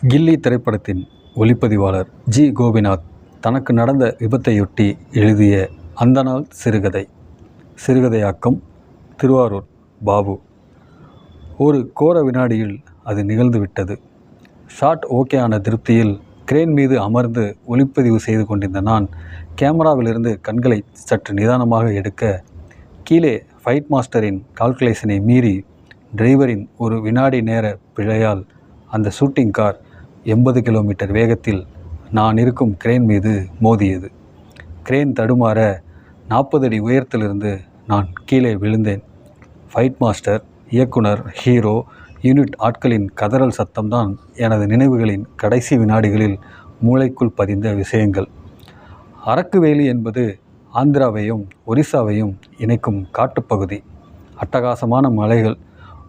கில்லி திரைப்படத்தின் ஒளிப்பதிவாளர் ஜி. கோபிநாத் தனக்கு நடந்த விபத்தையொட்டி எழுதிய அந்த நாள் சிறுகதை. சிறுகதையாக்கம் திருவாரூர் பாபு. ஒரு கோர வினாடியில் அது நிகழ்ந்துவிட்டது. ஷாட் ஓகே ஆன திருப்தியில் கிரேன் மீது அமர்ந்து ஒளிப்பதிவு செய்து கொண்டிருந்த நான் கேமராவிலிருந்து கண்களை சற்று நிதானமாக எடுக்க, கீழே ஃபைட் மாஸ்டரின் கால்குலேஷனை மீறி டிரைவரின் ஒரு வினாடி நேர பிழையால் அந்த ஷூட்டிங் கார் 80 கிலோமீட்டர் வேகத்தில் நான் இருக்கும் கிரேன் மீது மோதியது. கிரேன் தடுமாற 40 அடி உயரத்திலிருந்து நான் கீழே விழுந்தேன். ஃபைட் மாஸ்டர், இயக்குனர், ஹீரோ, யூனிட் ஆட்களின் கதறல் சத்தம்தான் எனது நினைவுகளின் கடைசி வினாடிகளில் மூளைக்குள் பதிந்த விஷயங்கள். அரக்குவேலி என்பது ஆந்திராவையும் ஒரிசாவையும் இணைக்கும் காட்டுப்பகுதி. அட்டகாசமான மலைகள்,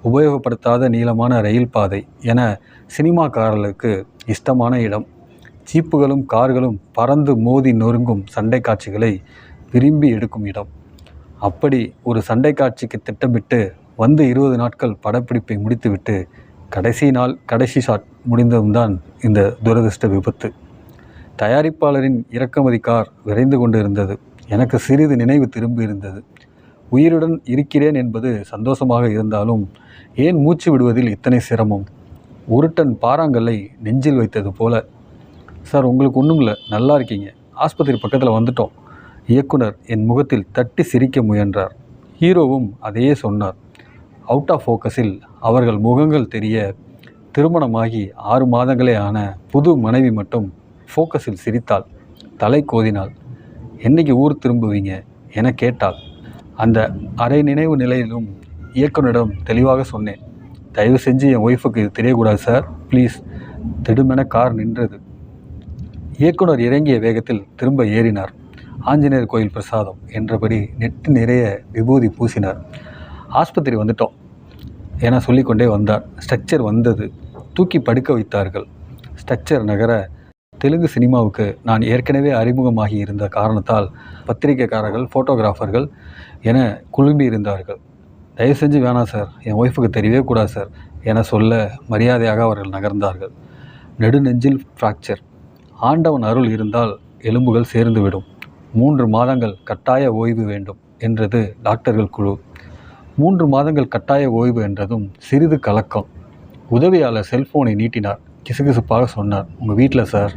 உபயோகப்படுத்தாத நீளமான ரயில் பாதை என சினிமாக்காரர்களுக்கு இஷ்டமான இடம். ஜீப்புகளும் கார்களும் பறந்து மோதி நொறுங்கும் சண்டை காட்சிகளை விரும்பி எடுக்கும் இடம். அப்படி ஒரு சண்டை காட்சிக்கு திட்டமிட்டு வந்து 20 நாட்கள் படப்பிடிப்பை முடித்துவிட்டு கடைசி நாள் கடைசி ஷாட் முடிந்ததும் தான் இந்த துரதிர்ஷ்ட விபத்து. தயாரிப்பாளரின் இறக்குமதி கார் விரைந்து கொண்டு இருந்தது. எனக்கு சிறிது நினைவு திரும்பி இருந்தது. உயிருடன் இருக்கிறேன் என்பது சந்தோஷமாக இருந்தாலும் ஏன் மூச்சு விடுவதில் இத்தனை சிரமம்? ஒரு டன் பாறாங்கல்லை நெஞ்சில் வைத்தது போல. சார், உங்களுக்கு ஒன்றும் இல்லை, நல்லா இருக்கீங்க, ஆஸ்பத்திரி பக்கத்தில் வந்துட்டோம். இயக்குனர் என் முகத்தில் தட்டி சிரிக்க முயன்றார். ஹீரோவும் அதையே சொன்னார். அவுட் ஆஃப் ஃபோக்கஸில் அவர்கள் முகங்கள் தெரிய, திருமணமாகி 6 மாதங்களே ஆன புது மனைவி மட்டும் ஃபோக்கஸில் சிரித்தாள். தலை கோதினாள். என்னைக்கு ஊர் திரும்புவீங்க என கேட்டாள். அந்த அரை நினைவு நிலையிலும் இயக்குனரிடம் தெளிவாக சொன்னேன், தயவு செஞ்சு என் ஒய்ஃபுக்கு இது தெரியக்கூடாது சார், ப்ளீஸ். திடுமென கார் நின்றது. இயக்குனர் இறங்கிய வேகத்தில் திரும்ப ஏறினார். ஆஞ்சநேயர் கோயில் பிரசாதம் என்றபடி நெட்டு நிறைய விபூதி பூசினார். ஆஸ்பத்திரி வந்துட்டோம் என சொல்லிக்கொண்டே வந்தார். ஸ்ட்ரக்சர் வந்தது. தூக்கி படுக்க வைத்தார்கள். ஸ்ட்ரக்சர் நகர தெலுங்கு சினிமாவுக்கு நான் ஏற்கனவே அறிமுகமாகி இருந்த காரணத்தால் பத்திரிகைக்காரர்கள், ஃபோட்டோகிராஃபர்கள் என குழும்பி இருந்தார்கள். தயவு செஞ்சு வேணாம் சார், என் ஒய்ஃபுக்கு தெரியவே கூடாது சார் என சொல்ல மரியாதையாக அவர்கள் நகர்ந்தார்கள். நெடுநெஞ்சில் ஃப்ராக்சர். ஆண்டவன் அருள் இருந்தால் எலும்புகள் சேர்ந்துவிடும். 3 மாதங்கள் கட்டாய ஓய்வு வேண்டும் என்றது டாக்டர்கள் குழு. 3 மாதங்கள் கட்டாய ஓய்வு என்றதும் சிறிது கலக்கம். உதவியாளர் செல்போனை நீட்டினார். கிசுகிசுப்பாக சொன்னார், உங்கள் வீட்டில் சார்.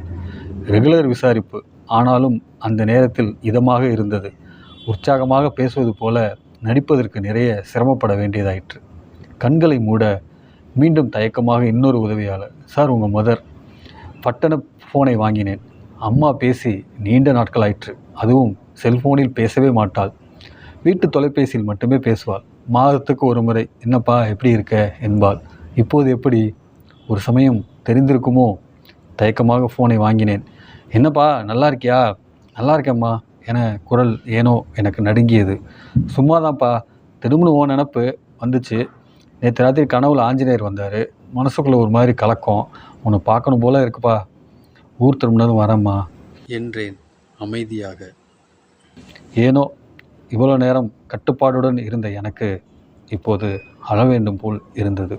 ரெகுலர் விசாரிப்பு. ஆனாலும் அந்த நேரத்தில் இதமாக இருந்தது. உற்சாகமாக பேசுவது போல நடிப்பதற்கு நிறைய சிரமப்பட வேண்டியதாயிற்று. கண்களை மூட மீண்டும் தயக்கமாக இன்னொரு உதவியாளர், சார் உங்கள் மதர். பட்டன ஃபோனை வாங்கினேன். அம்மா பேசி நீண்ட நாட்கள் ஆயிற்று. அதுவும் செல்ஃபோனில் பேசவே மாட்டாள். வீட்டு தொலைபேசியில் மட்டுமே பேசுவாள். மாதத்துக்கு ஒரு முறை என்னப்பா எப்படி இருக்க என்பாள். இப்போது எப்படி? ஒரு சமயம் தெரிந்திருக்குமோ? தயக்கமாக ஃபோனை வாங்கினேன். என்னப்பா, நல்லா இருக்கியா? நல்லா இருக்கேம்மா என குரல் ஏனோ எனக்கு நடுங்கியது. சும்மாதான்ப்பா, திடும்னு ஓ நினப்பு வந்துச்சு. நேற்று ராத்திரி கனவுல ஆஞ்சநேயர் வந்தார். மனசுக்குள்ளே ஒரு மாதிரி கலக்கம். உன்னை பார்க்கணும் போல இருக்குப்பா. ஊர் திரும்பினதும் வரேம்மா என்றேன் அமைதியாக. ஏனோ இவ்வளோ நேரம் கட்டுப்பாடுடன் இருந்த எனக்கு இப்போது அழ வேண்டும் போல் இருந்தது.